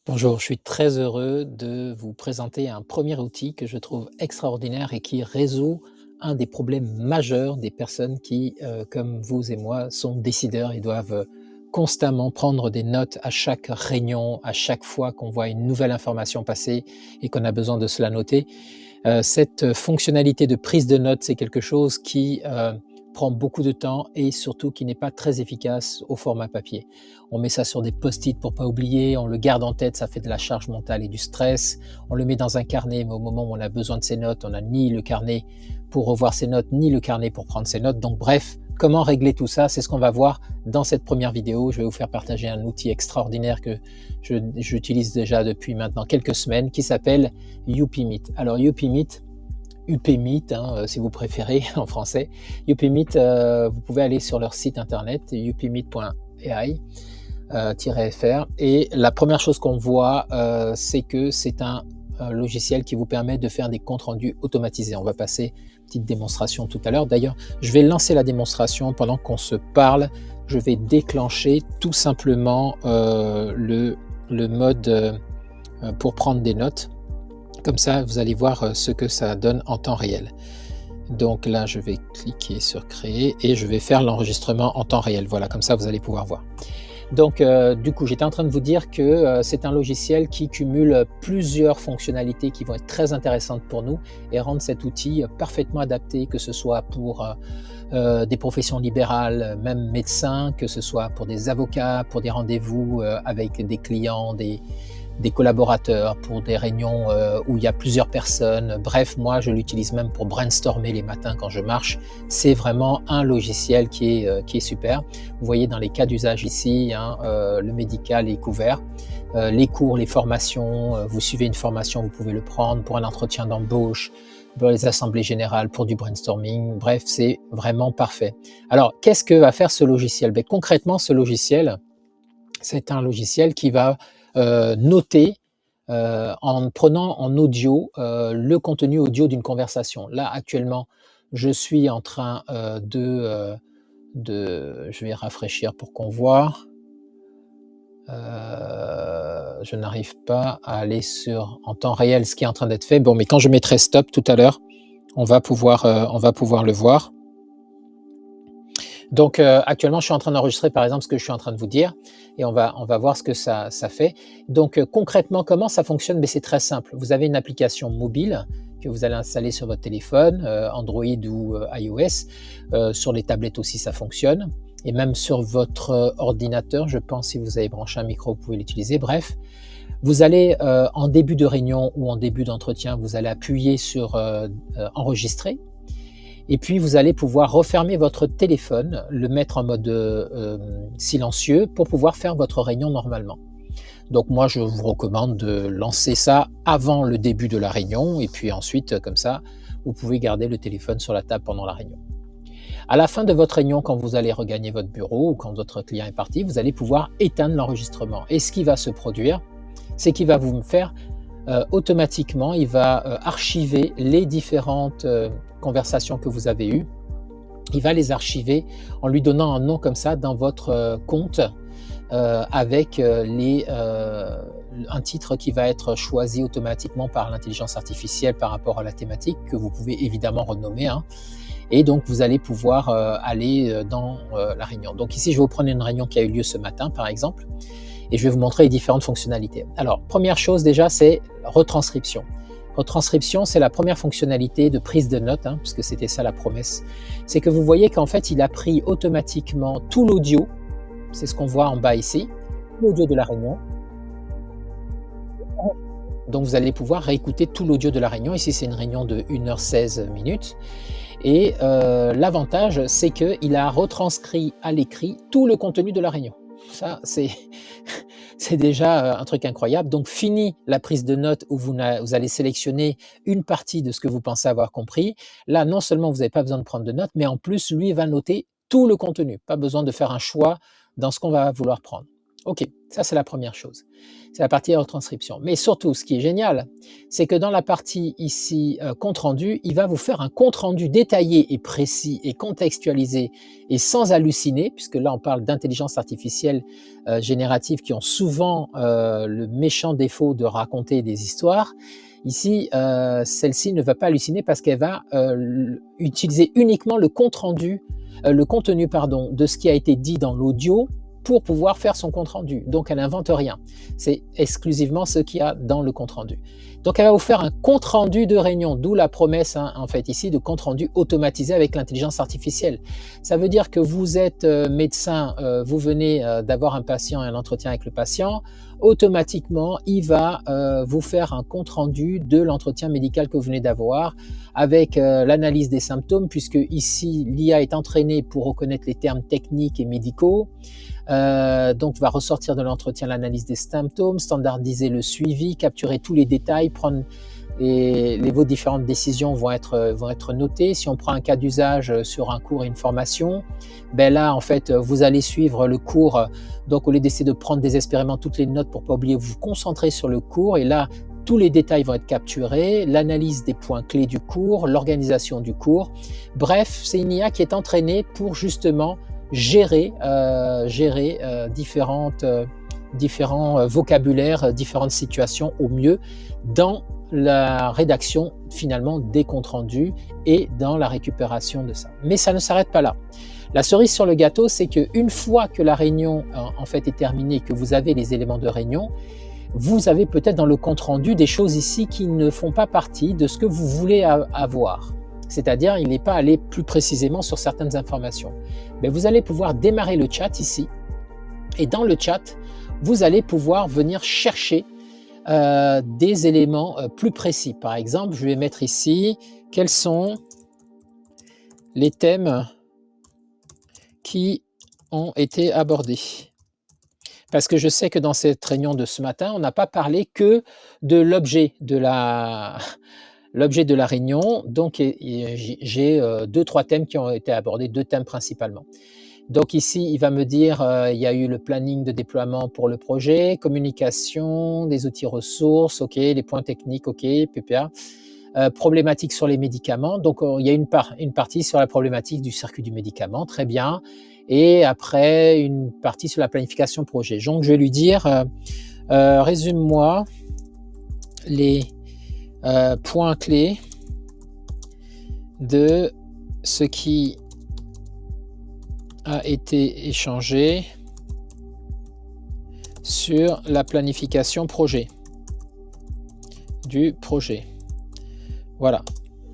Bonjour, je suis très heureux de vous présenter un premier outil que je trouve extraordinaire et qui résout un des problèmes majeurs des personnes qui, comme vous et moi, sont décideurs et doivent constamment prendre des notes à chaque réunion, à chaque fois qu'on voit une nouvelle information passer et qu'on a besoin de cela noter. Cette fonctionnalité de prise de notes, c'est quelque chose qui prend beaucoup de temps et surtout qui n'est pas très efficace au format papier. On met ça sur des post-it pour pas oublier, on le garde en tête, ça fait de la charge mentale et du stress. On le met dans un carnet, mais au moment où on a besoin de ses notes, on n'a ni le carnet pour revoir ses notes, ni le carnet pour prendre ses notes. Donc bref, comment régler tout ça? C'est ce qu'on va voir dans cette première vidéo. Je vais vous faire partager un outil extraordinaire que j'utilise déjà depuis maintenant quelques semaines qui s'appelle UPmeet. Alors UPmeet, si vous préférez en français. UPmeet, vous pouvez aller sur leur site internet upmeet.ai-fr et la première chose qu'on voit, c'est que c'est un logiciel qui vous permet de faire des comptes rendus automatisés. On va passer une petite démonstration tout à l'heure. D'ailleurs, je vais lancer la démonstration pendant qu'on se parle. Je vais déclencher tout simplement le mode pour prendre des notes. Comme ça, vous allez voir ce que ça donne en temps réel. Donc là, je vais cliquer sur créer et je vais faire l'enregistrement en temps réel. Voilà, comme ça, vous allez pouvoir voir. Donc, du coup, j'étais en train de vous dire que c'est un logiciel qui cumule plusieurs fonctionnalités qui vont être très intéressantes pour nous et rendre cet outil parfaitement adapté, que ce soit pour des professions libérales, même médecins, que ce soit pour des avocats, pour des rendez-vous avec des clients, des collaborateurs, pour des réunions où il y a plusieurs personnes. Bref, moi, je l'utilise même pour brainstormer les matins quand je marche. C'est vraiment un logiciel qui est super. Vous voyez dans les cas d'usage ici, le médical est couvert. Les cours, les formations, vous suivez une formation, vous pouvez le prendre pour un entretien d'embauche, pour les assemblées générales, pour du brainstorming. Bref, c'est vraiment parfait. Alors, qu'est-ce que va faire ce logiciel? Concrètement, ce logiciel, c'est un logiciel qui va noter en prenant en audio le contenu audio d'une conversation. Là, actuellement, je suis en train je vais rafraîchir pour qu'on voit. Je n'arrive pas à aller en temps réel ce qui est en train d'être fait. Bon, mais quand je mettrai stop tout à l'heure, on va pouvoir le voir. Donc actuellement, je suis en train d'enregistrer par exemple ce que je suis en train de vous dire et on va voir ce que ça fait. Donc concrètement, comment ça fonctionne? C'est très simple. Vous avez une application mobile que vous allez installer sur votre téléphone, Android ou iOS. Sur les tablettes aussi, ça fonctionne. Et même sur votre ordinateur, je pense, si vous avez branché un micro, vous pouvez l'utiliser. Bref, vous allez en début de réunion ou en début d'entretien, vous allez appuyer sur enregistrer. Et puis, vous allez pouvoir refermer votre téléphone, le mettre en mode silencieux pour pouvoir faire votre réunion normalement. Donc moi, je vous recommande de lancer ça avant le début de la réunion et puis ensuite, comme ça, vous pouvez garder le téléphone sur la table pendant la réunion. À la fin de votre réunion, quand vous allez regagner votre bureau ou quand votre client est parti, vous allez pouvoir éteindre l'enregistrement. Et ce qui va se produire, c'est qu'il va vous faire automatiquement, il va archiver les différentes conversations que vous avez eues. Il va les archiver en lui donnant un nom comme ça dans votre compte avec un titre qui va être choisi automatiquement par l'intelligence artificielle par rapport à la thématique que vous pouvez évidemment renommer. Et donc, vous allez pouvoir aller dans la réunion. Donc ici, je vais vous prendre une réunion qui a eu lieu ce matin, par exemple, et je vais vous montrer les différentes fonctionnalités. Alors, première chose déjà, c'est retranscription. Retranscription, c'est la première fonctionnalité de prise de notes, puisque c'était ça la promesse. C'est que vous voyez qu'en fait, il a pris automatiquement tout l'audio, c'est ce qu'on voit en bas ici, l'audio de la réunion. Donc, vous allez pouvoir réécouter tout l'audio de la réunion. Ici, c'est une réunion de 1h16 minutes. Et l'avantage, c'est qu'il a retranscrit à l'écrit tout le contenu de la réunion. Ça, c'est déjà un truc incroyable. Donc, fini la prise de notes où vous allez sélectionner une partie de ce que vous pensez avoir compris. Là, non seulement vous n'avez pas besoin de prendre de notes, mais en plus, lui va noter tout le contenu. Pas besoin de faire un choix dans ce qu'on va vouloir prendre. Ok, ça c'est la première chose. C'est la partie retranscription. Mais surtout, ce qui est génial, c'est que dans la partie ici compte rendu, il va vous faire un compte rendu détaillé et précis et contextualisé et sans halluciner, puisque là on parle d'intelligence artificielle générative qui ont souvent le méchant défaut de raconter des histoires. Ici, celle-ci ne va pas halluciner parce qu'elle va utiliser uniquement le compte rendu, le contenu pardon, de ce qui a été dit dans l'audio pour pouvoir faire son compte rendu. Donc elle n'invente rien. C'est exclusivement ce qu'il y a dans le compte rendu. Donc elle va vous faire un compte rendu de réunion, d'où la promesse en fait ici de compte rendu automatisé avec l'intelligence artificielle. Ça veut dire que vous êtes médecin, vous venez d'avoir un patient et un entretien avec le patient, automatiquement il va vous faire un compte rendu de l'entretien médical que vous venez d'avoir avec l'analyse des symptômes, puisque ici l'IA est entraînée pour reconnaître les termes techniques et médicaux. Donc va ressortir de l'entretien l'analyse des symptômes, standardiser le suivi, capturer tous les détails, prendre vos différentes décisions vont être notées. Si on prend un cas d'usage sur un cours et une formation, ben là en fait vous allez suivre le cours, donc au lieu d'essayer de prendre désespérément toutes les notes pour pas oublier, vous vous concentrez sur le cours et là tous les détails vont être capturés, l'analyse des points clés du cours, l'organisation du cours. Bref, c'est une IA qui est entraînée pour justement gérer différents vocabulaires, différentes situations au mieux dans la rédaction finalement des comptes rendus et dans la récupération de ça. Mais ça ne s'arrête pas là. La cerise sur le gâteau, c'est qu'une fois que la réunion en fait est terminée, que vous avez les éléments de réunion, vous avez peut-être dans le compte rendu des choses ici qui ne font pas partie de ce que vous voulez avoir. C'est-à-dire, il n'est pas allé plus précisément sur certaines informations. Mais vous allez pouvoir démarrer le chat ici. Et dans le chat, vous allez pouvoir venir chercher des éléments plus précis. Par exemple, je vais mettre ici, quels sont les thèmes qui ont été abordés. Parce que je sais que dans cette réunion de ce matin, on n'a pas parlé que de l'objet de la réunion. Donc, j'ai 2-3 thèmes qui ont été abordés, 2 thèmes principalement. Donc ici, il va me dire, il y a eu le planning de déploiement pour le projet, communication, des outils ressources, ok, les points techniques, ok, PPA, problématique sur les médicaments. Donc il y a une partie sur la problématique du circuit du médicament, très bien. Et après, une partie sur la planification projet. Donc je vais lui dire, résume-moi les points clés de ce qui a été échangé sur la planification projet du projet. Voilà,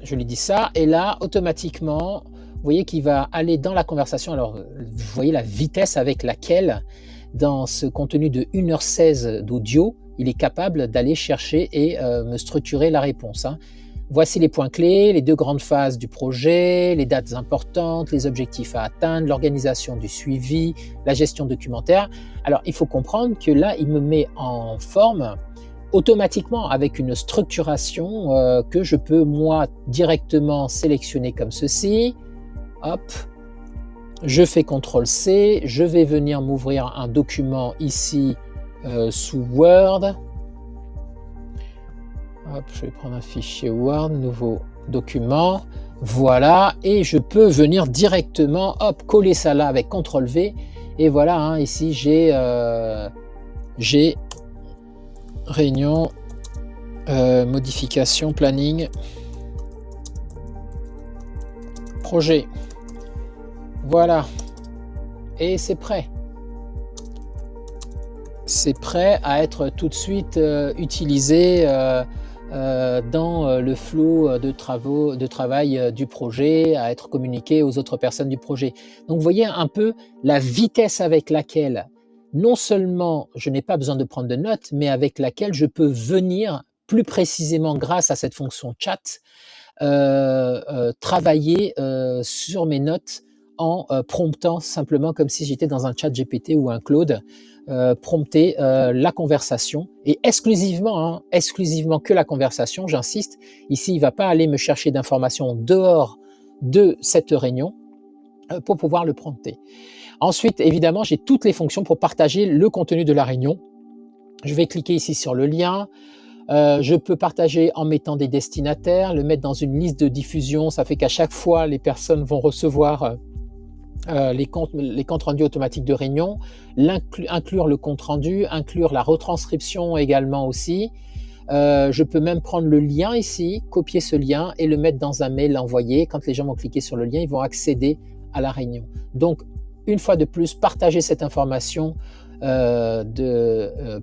je lui dis ça et là automatiquement vous voyez qu'il va aller dans la conversation. Alors vous voyez la vitesse avec laquelle dans ce contenu de 1h16 d'audio il est capable d'aller chercher et me structurer la réponse, hein. Voici les points clés, les 2 grandes phases du projet, les dates importantes, les objectifs à atteindre, l'organisation du suivi, la gestion documentaire. Alors, il faut comprendre que là, il me met en forme automatiquement avec une structuration que je peux, moi, directement sélectionner comme ceci. Hop, je fais CTRL-C, je vais venir m'ouvrir un document ici sous Word. Hop, je vais prendre un fichier Word, nouveau document, voilà, et je peux venir directement, hop, coller ça là avec CTRL-V, et voilà, hein, ici j'ai réunion, modification, planning, projet, voilà, et c'est prêt. C'est prêt à être tout de suite utilisé dans le flot de travail du projet, à être communiqué aux autres personnes du projet. Donc vous voyez un peu la vitesse avec laquelle non seulement je n'ai pas besoin de prendre de notes, mais avec laquelle je peux venir plus précisément grâce à cette fonction chat travailler sur mes notes en promptant simplement comme si j'étais dans un chat GPT ou un Claude, prompter la conversation et exclusivement que la conversation, j'insiste, ici il ne va pas aller me chercher d'informations dehors de cette réunion pour pouvoir le prompter. Ensuite, évidemment, j'ai toutes les fonctions pour partager le contenu de la réunion. Je vais cliquer ici sur le lien. Je peux partager en mettant des destinataires, le mettre dans une liste de diffusion. Ça fait qu'à chaque fois, les personnes vont recevoir les comptes rendus automatiques de réunion, inclure le compte rendu, inclure la retranscription également aussi. Je peux même prendre le lien ici, copier ce lien et le mettre dans un mail, l'envoyer. Quand les gens vont cliquer sur le lien, ils vont accéder à la réunion. Donc, une fois de plus, partager cette information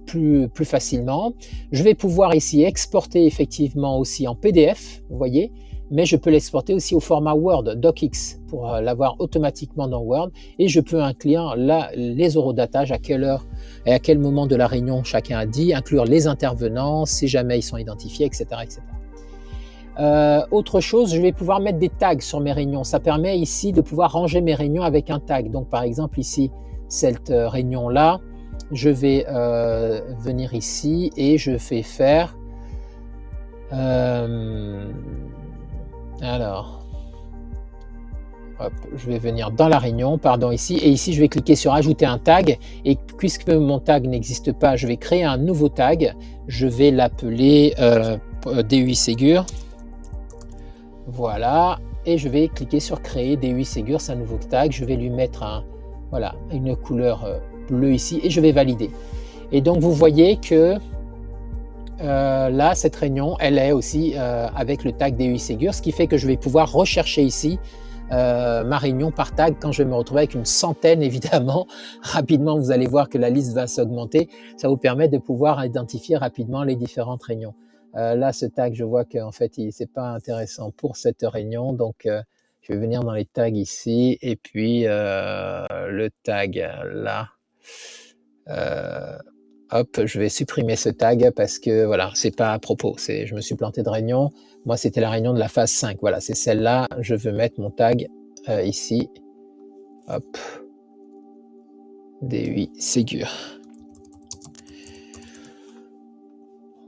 plus facilement. Je vais pouvoir ici exporter effectivement aussi en PDF, vous voyez, mais je peux l'exporter aussi au format Word, DocX, pour l'avoir automatiquement dans Word, et je peux inclure les horodatage, à quelle heure et à quel moment de la réunion chacun a dit, inclure les intervenants, si jamais ils sont identifiés, etc. etc. Autre chose, je vais pouvoir mettre des tags sur mes réunions. Ça permet ici de pouvoir ranger mes réunions avec un tag. Donc par exemple ici, cette réunion-là, je vais venir ici et je fais faire... alors, hop, je vais venir dans la réunion, pardon, ici, et ici je vais cliquer sur ajouter un tag, et puisque mon tag n'existe pas, je vais créer un nouveau tag. Je vais l'appeler DUI Ségur. Voilà, et je vais cliquer sur créer DUI Ségur, c'est un nouveau tag. Je vais lui mettre voilà, une couleur bleue ici et je vais valider. Et donc vous voyez que là, cette réunion, elle est aussi avec le tag DUI Ségur, ce qui fait que je vais pouvoir rechercher ici ma réunion par tag quand je vais me retrouver avec une centaine, évidemment. Rapidement, vous allez voir que la liste va s'augmenter. Ça vous permet de pouvoir identifier rapidement les différentes réunions. Là, ce tag, je vois qu'en fait, c'est pas intéressant pour cette réunion. Donc, je vais venir dans les tags ici. Et puis, le tag là. Hop, je vais supprimer ce tag parce que voilà, c'est pas à propos. Je me suis planté de réunion. Moi, c'était la réunion de la phase 5. Voilà, c'est celle-là. Je veux mettre mon tag ici. Hop. DUI Ségur.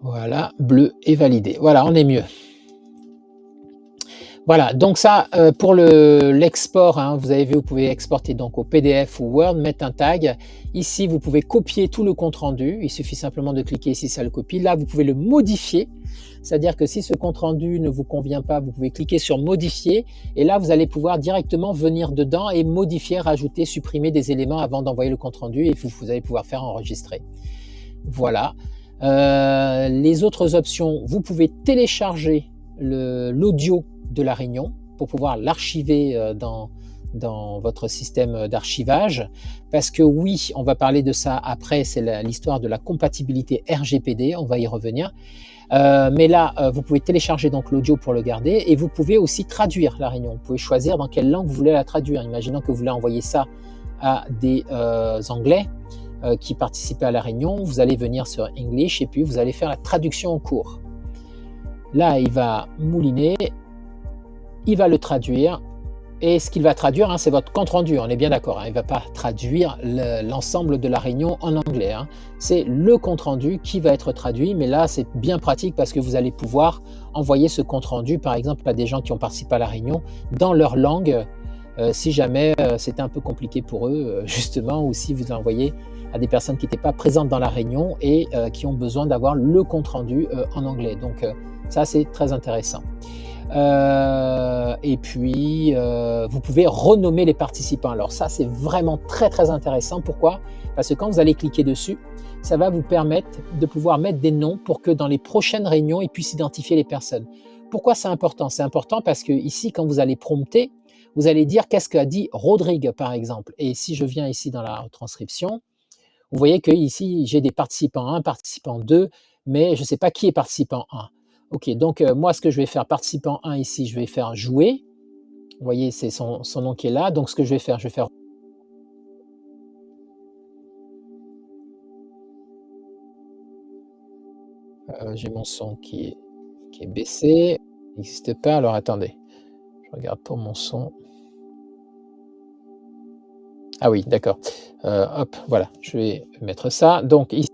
Voilà, bleu et validé. Voilà, on est mieux. Voilà, donc ça, pour l'export, hein, vous avez vu, vous pouvez exporter donc au PDF ou Word, mettre un tag. Ici, vous pouvez copier tout le compte rendu. Il suffit simplement de cliquer ici, ça le copie. Là, vous pouvez le modifier. C'est-à-dire que si ce compte rendu ne vous convient pas, vous pouvez cliquer sur modifier. Et là, vous allez pouvoir directement venir dedans et modifier, rajouter, supprimer des éléments avant d'envoyer le compte rendu. Et vous allez pouvoir faire enregistrer. Voilà. Les autres options, vous pouvez télécharger l'audio de la réunion pour pouvoir l'archiver dans votre système d'archivage, parce que oui, on va parler de ça après, c'est l'histoire de la compatibilité RGPD, on va y revenir, mais là vous pouvez télécharger donc l'audio pour le garder, et vous pouvez aussi traduire la réunion. Vous pouvez choisir dans quelle langue vous voulez la traduire. Imaginons que vous voulez envoyer ça à des Anglais qui participaient à la réunion, vous allez venir sur English et puis vous allez faire la traduction en cours. Là, il va mouliner, il va le traduire, et ce qu'il va traduire, hein, c'est votre compte rendu, on est bien d'accord, hein, il ne va pas traduire l'ensemble de la réunion en anglais, hein. C'est le compte rendu qui va être traduit, mais là c'est bien pratique parce que vous allez pouvoir envoyer ce compte rendu, par exemple, à des gens qui ont participé à la réunion, dans leur langue, si jamais c'était un peu compliqué pour eux, justement, ou si vous l'envoyez à des personnes qui n'étaient pas présentes dans la réunion et qui ont besoin d'avoir le compte rendu en anglais. Donc ça, c'est très intéressant. Et puis, vous pouvez renommer les participants. Alors ça, c'est vraiment très très intéressant. Pourquoi? Parce que quand vous allez cliquer dessus, ça va vous permettre de pouvoir mettre des noms pour que dans les prochaines réunions, ils puissent identifier les personnes. Pourquoi c'est important? C'est important parce que ici, quand vous allez prompter, vous allez dire qu'est-ce qu'a dit Rodrigue, par exemple. Et si je viens ici dans la transcription, vous voyez que ici, j'ai des participants 1, participant 2, mais je ne sais pas qui est participant 1. Ok, donc moi, ce que je vais faire, participant 1 ici, je vais faire jouer. Vous voyez, c'est son nom qui est là. Donc, ce que je vais faire, j'ai mon son qui est baissé. Il n'existe pas. Alors, attendez. Je regarde pour mon son. Ah oui, d'accord. Hop, voilà. Je vais mettre ça. Donc, ici.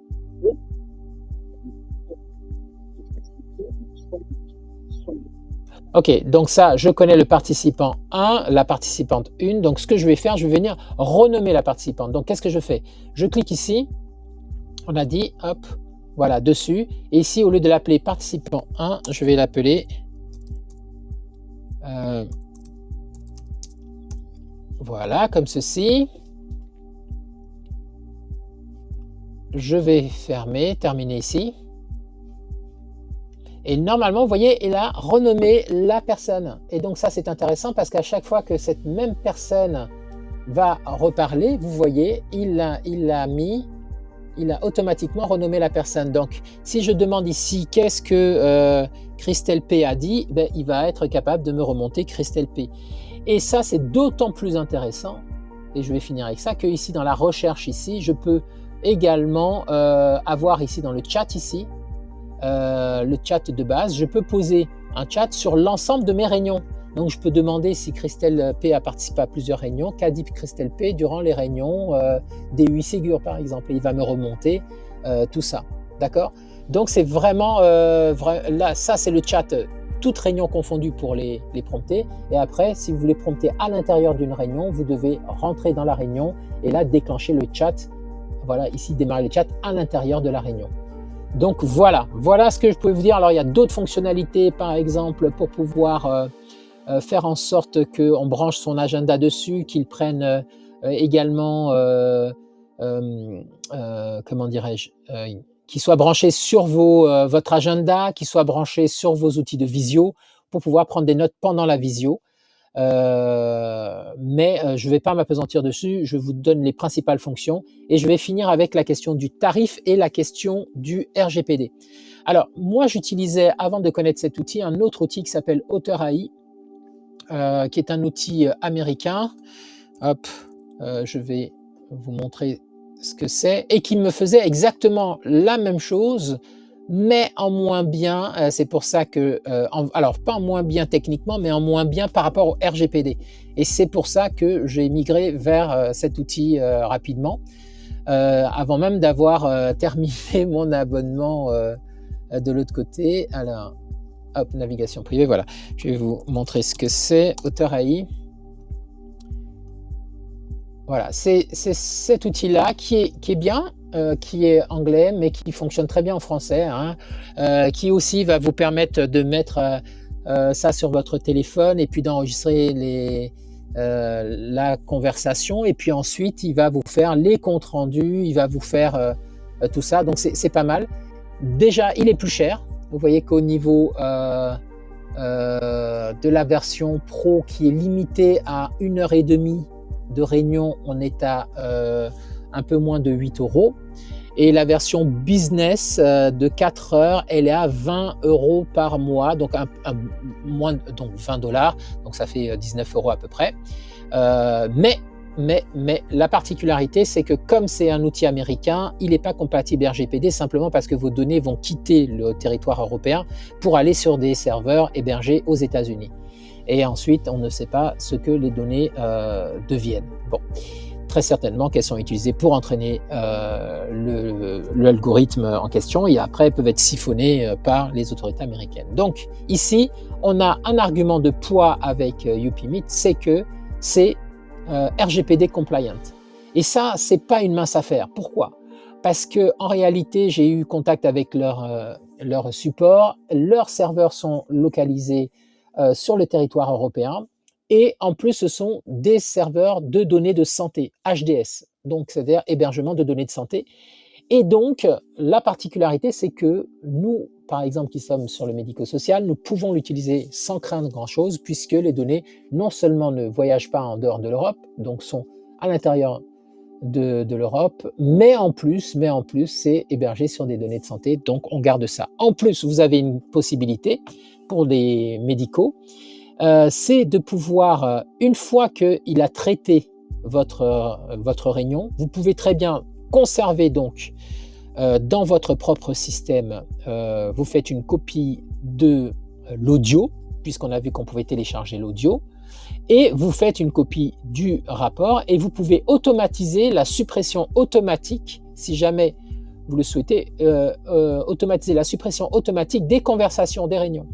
Ok, donc ça, je connais le participant 1, la participante 1. Donc ce que je vais faire, je vais venir renommer la participante. Donc qu'est-ce que je fais? Je clique ici, on a dit, hop, voilà, dessus. Et ici, au lieu de l'appeler participant 1, je vais l'appeler voilà, comme ceci. Je vais fermer, terminer ici. Et normalement, vous voyez, il a renommé la personne. Et donc ça, c'est intéressant parce qu'à chaque fois que cette même personne va reparler, vous voyez, il a automatiquement renommé la personne. Donc, si je demande ici qu'est-ce que Christelle P a dit, ben, il va être capable de me remonter Christelle P. Et ça, c'est d'autant plus intéressant, et je vais finir avec ça, que ici, dans la recherche ici, je peux également avoir ici dans le chat ici, le chat de base, je peux poser un chat sur l'ensemble de mes réunions. Donc, je peux demander si Christelle P a participé à plusieurs réunions, qu'a dit Christelle P durant les réunions des 8 Ségur, par exemple. Et il va me remonter tout ça. D'accord? Donc, c'est vraiment, là, ça, c'est le chat, toute réunion confondue pour les prompter. Et après, si vous voulez prompter à l'intérieur d'une réunion, vous devez rentrer dans la réunion et là, déclencher le chat. Voilà, ici, démarrer le chat à l'intérieur de la réunion. Donc, voilà ce que je peux vous dire. Alors, il y a d'autres fonctionnalités, par exemple, pour pouvoir faire en sorte qu'on branche son agenda dessus, qu'il prenne également, comment dirais-je, qu'il soit branché sur votre agenda, qu'il soit branché sur vos outils de visio pour pouvoir prendre des notes pendant la visio. Mais je ne vais pas m'appesantir dessus, je vous donne les principales fonctions et je vais finir avec la question du tarif et la question du RGPD. Alors, moi, j'utilisais, avant de connaître cet outil, un autre outil qui s'appelle AuthorAI, qui est un outil américain. Hop, je vais vous montrer ce que c'est et qui me faisait exactement la même chose, mais en moins bien. C'est pour ça que, alors pas en moins bien techniquement, mais en moins bien par rapport au RGPD. Et c'est pour ça que j'ai migré vers cet outil rapidement, avant même d'avoir terminé mon abonnement de l'autre côté. Alors, hop, navigation privée, voilà. Je vais vous montrer ce que c'est, AuthorAI. Voilà, c'est cet outil-là qui est bien, qui est anglais, mais qui fonctionne très bien en français, hein, qui aussi va vous permettre de mettre ça sur votre téléphone et puis d'enregistrer la conversation. Et puis ensuite, il va vous faire les comptes rendus, il va vous faire tout ça. Donc, c'est pas mal. Déjà, il est plus cher. Vous voyez qu'au niveau de la version Pro qui est limitée à 1h30 de réunion, on est à un peu moins de 8 €. Et la version Business de 4 heures, elle est à 20 € par mois, donc donc 20 $, donc ça fait 19 € à peu près. Mais la particularité, c'est que comme c'est un outil américain, il n'est pas compatible RGPD simplement parce que vos données vont quitter le territoire européen pour aller sur des serveurs hébergés aux États-Unis. Et ensuite, on ne sait pas ce que les données deviennent. Bon, très certainement qu'elles sont utilisées pour entraîner l'algorithme en question et après, elles peuvent être siphonnées par les autorités américaines. Donc ici, on a un argument de poids avec UPmeet, c'est que c'est RGPD compliant. Et ça, c'est pas une mince affaire. Pourquoi? Parce que en réalité, j'ai eu contact avec leur support. Leurs serveurs sont localisés sur le territoire européen et en plus, ce sont des serveurs de données de santé, HDS, donc c'est-à-dire hébergement de données de santé. Et donc, la particularité, c'est que nous, par exemple, qui sommes sur le médico-social, nous pouvons l'utiliser sans craindre grand-chose, puisque les données, non seulement ne voyagent pas en dehors de l'Europe, donc sont à l'intérieur de l'Europe, mais en plus, c'est hébergé sur des données de santé, donc on garde ça. En plus, vous avez une possibilité pour les médicaux, c'est de pouvoir, une fois qu'il a traité votre réunion, vous pouvez très bien conserver donc dans votre propre système, vous faites une copie de l'audio, puisqu'on a vu qu'on pouvait télécharger l'audio, et vous faites une copie du rapport et vous pouvez automatiser la suppression automatique, si jamais vous le souhaitez, automatiser la suppression automatique des conversations, des réunions.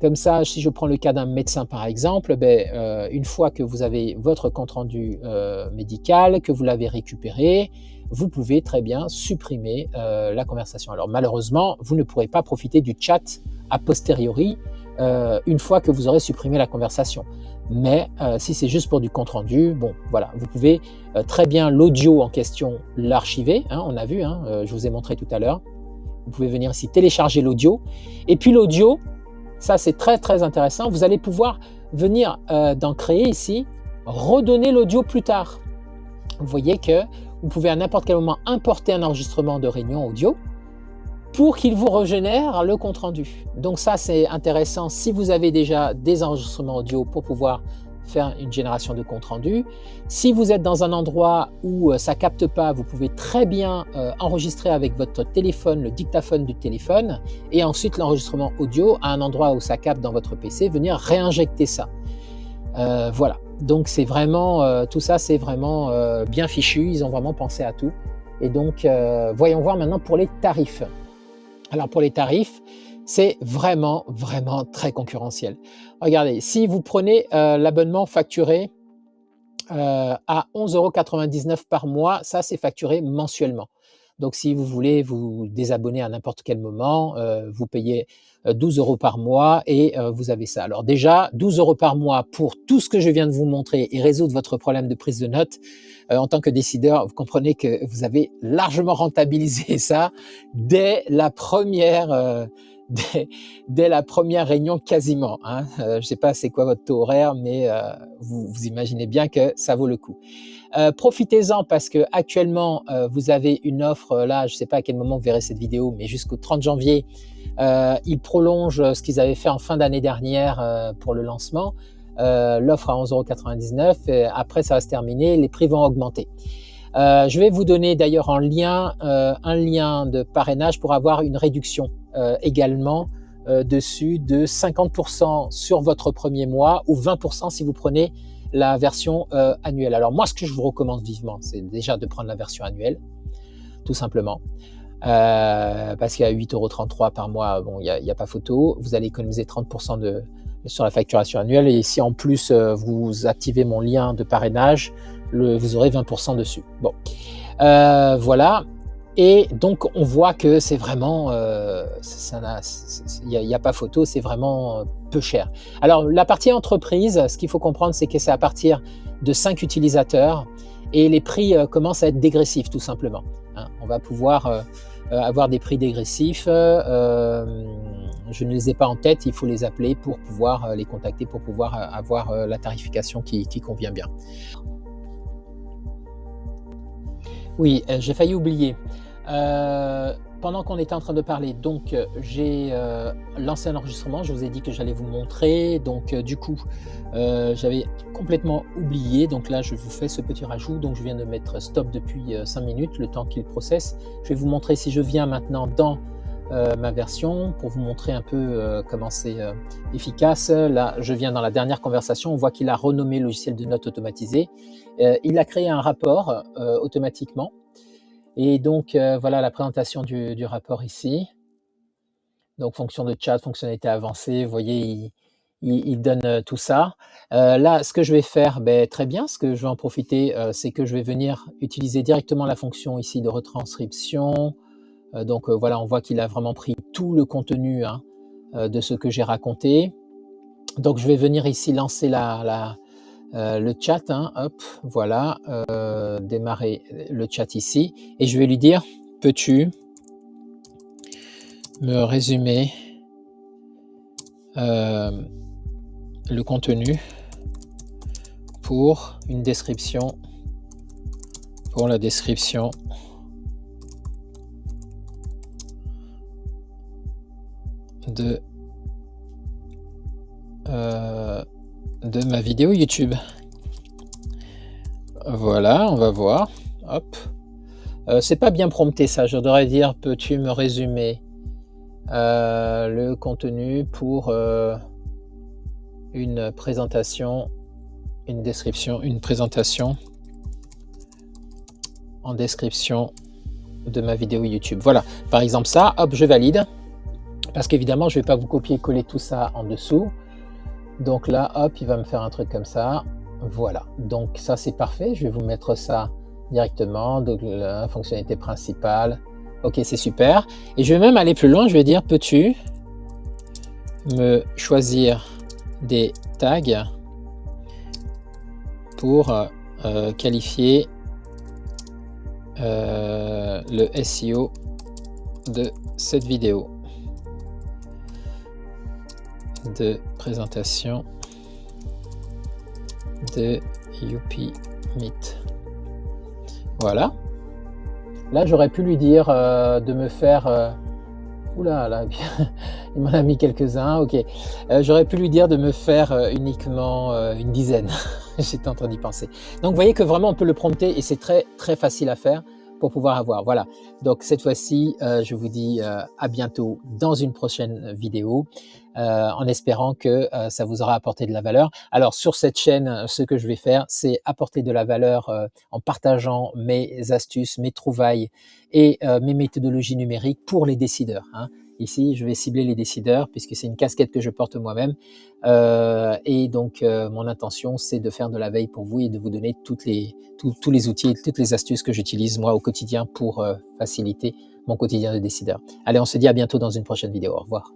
Comme ça, si je prends le cas d'un médecin par exemple, une fois que vous avez votre compte-rendu médical, que vous l'avez récupéré, vous pouvez très bien supprimer la conversation. Alors malheureusement, vous ne pourrez pas profiter du chat a posteriori une fois que vous aurez supprimé la conversation. Mais si c'est juste pour du compte-rendu, bon voilà, vous pouvez très bien l'audio en question l'archiver, hein, on a vu, hein, je vous ai montré tout à l'heure. Vous pouvez venir ici télécharger l'audio. Et puis l'audio, ça c'est très très intéressant, vous allez pouvoir venir dans créer ici, redonner l'audio plus tard. Vous voyez que vous pouvez à n'importe quel moment importer un enregistrement de réunion audio pour qu'il vous régénère le compte-rendu. Donc ça c'est intéressant si vous avez déjà des enregistrements audio pour pouvoir faire une génération de compte-rendu. Si vous êtes dans un endroit où ça capte pas, vous pouvez très bien enregistrer avec votre téléphone, le dictaphone du téléphone, et ensuite l'enregistrement audio à un endroit où ça capte dans votre PC, venir réinjecter ça. Voilà, donc c'est vraiment, tout ça c'est vraiment bien fichu, ils ont vraiment pensé à tout. Et donc, voyons voir maintenant pour les tarifs. Alors pour les tarifs, c'est vraiment, vraiment très concurrentiel. Regardez, si vous prenez l'abonnement facturé à 11,99 € par mois, ça c'est facturé mensuellement. Donc si vous voulez vous désabonner à n'importe quel moment, vous payez 12 € par mois et vous avez ça. Alors déjà, 12 € par mois pour tout ce que je viens de vous montrer et résoudre votre problème de prise de notes, en tant que décideur, vous comprenez que vous avez largement rentabilisé ça dès la première... Dès la première réunion quasiment. Hein. Je ne sais pas c'est quoi votre taux horaire, mais vous imaginez bien que ça vaut le coup. Profitez-en parce que actuellement vous avez une offre, là je ne sais pas à quel moment vous verrez cette vidéo, mais jusqu'au 30 janvier, ils prolongent ce qu'ils avaient fait en fin d'année dernière pour le lancement. L'offre à 11,99 €, après ça va se terminer, les prix vont augmenter. Je vais vous donner d'ailleurs en lien un lien de parrainage pour avoir une réduction également dessus de 50% sur votre premier mois ou 20% si vous prenez la version annuelle. Alors moi ce que je vous recommande vivement, c'est déjà de prendre la version annuelle, tout simplement. Parce qu'à 8,33 € par mois, bon, il y a pas photo. Vous allez économiser 30% sur la facturation annuelle. Et si en plus vous activez mon lien de parrainage, vous aurez 20% dessus. Bon, voilà. Et donc on voit que c'est vraiment, il y a pas photo, c'est vraiment peu cher. Alors la partie entreprise, ce qu'il faut comprendre, c'est que c'est à partir de 5 utilisateurs et les prix commencent à être dégressifs tout simplement. Hein, on va pouvoir avoir des prix dégressifs. Je ne les ai pas en tête, il faut les appeler pour pouvoir les contacter, pour pouvoir avoir la tarification qui convient bien. Oui, j'ai failli oublier. Pendant qu'on était en train de parler, donc j'ai lancé un enregistrement, je vous ai dit que j'allais vous montrer, donc du coup j'avais complètement oublié, donc là je vous fais ce petit rajout, donc je viens de mettre stop depuis 5 minutes, le temps qu'il processe. Je vais vous montrer si je viens maintenant dans ma version pour vous montrer un peu comment c'est efficace. Là je viens dans la dernière conversation, on voit qu'il a renommé le logiciel de notes automatisé, il a créé un rapport automatiquement. Et donc, voilà la présentation du rapport ici. Donc, fonction de chat, fonctionnalité avancée, vous voyez, il donne tout ça. Là, ce que je vais faire, très bien, ce que je vais en profiter, c'est que je vais venir utiliser directement la fonction ici de retranscription. Donc, voilà, on voit qu'il a vraiment pris tout le contenu hein, de ce que j'ai raconté. Donc, je vais venir ici lancer le chat, hein, hop, voilà, démarrer le chat ici, et je vais lui dire, peux-tu me résumer le contenu pour une description, pour la description de ma vidéo YouTube. Voilà, on va voir. Hop. C'est pas bien prompté ça. Je devrais dire, peux-tu me résumer le contenu pour une présentation, une description, une présentation en description de ma vidéo YouTube. Voilà. Par exemple ça. Hop, je valide. Parce qu'évidemment, je ne vais pas vous copier-coller tout ça en dessous. Donc là, hop, il va me faire un truc comme ça. Voilà, donc ça c'est parfait. Je vais vous mettre ça directement. Donc la fonctionnalité principale. Ok, c'est super. Et je vais même aller plus loin. Je vais dire, peux-tu me choisir des tags pour qualifier le SEO de cette vidéo de présentation de Youpi Meet. Voilà. Là, j'aurais pu lui dire de me faire... Oula, là, il m'en a mis quelques-uns, ok. J'aurais pu lui dire de me faire uniquement une dizaine. J'étais en train d'y penser. Donc, vous voyez que vraiment, on peut le prompter et c'est très, très facile à faire pour pouvoir avoir. Voilà. Donc, cette fois-ci, je vous dis à bientôt dans une prochaine vidéo, en espérant que ça vous aura apporté de la valeur. Alors, sur cette chaîne, ce que je vais faire, c'est apporter de la valeur en partageant mes astuces, mes trouvailles et mes méthodologies numériques pour les décideurs. Hein. Ici, je vais cibler les décideurs puisque c'est une casquette que je porte moi-même. Et donc, mon intention, c'est de faire de la veille pour vous et de vous donner tous les outils, toutes les astuces que j'utilise moi au quotidien pour faciliter mon quotidien de décideur. Allez, on se dit à bientôt dans une prochaine vidéo. Au revoir.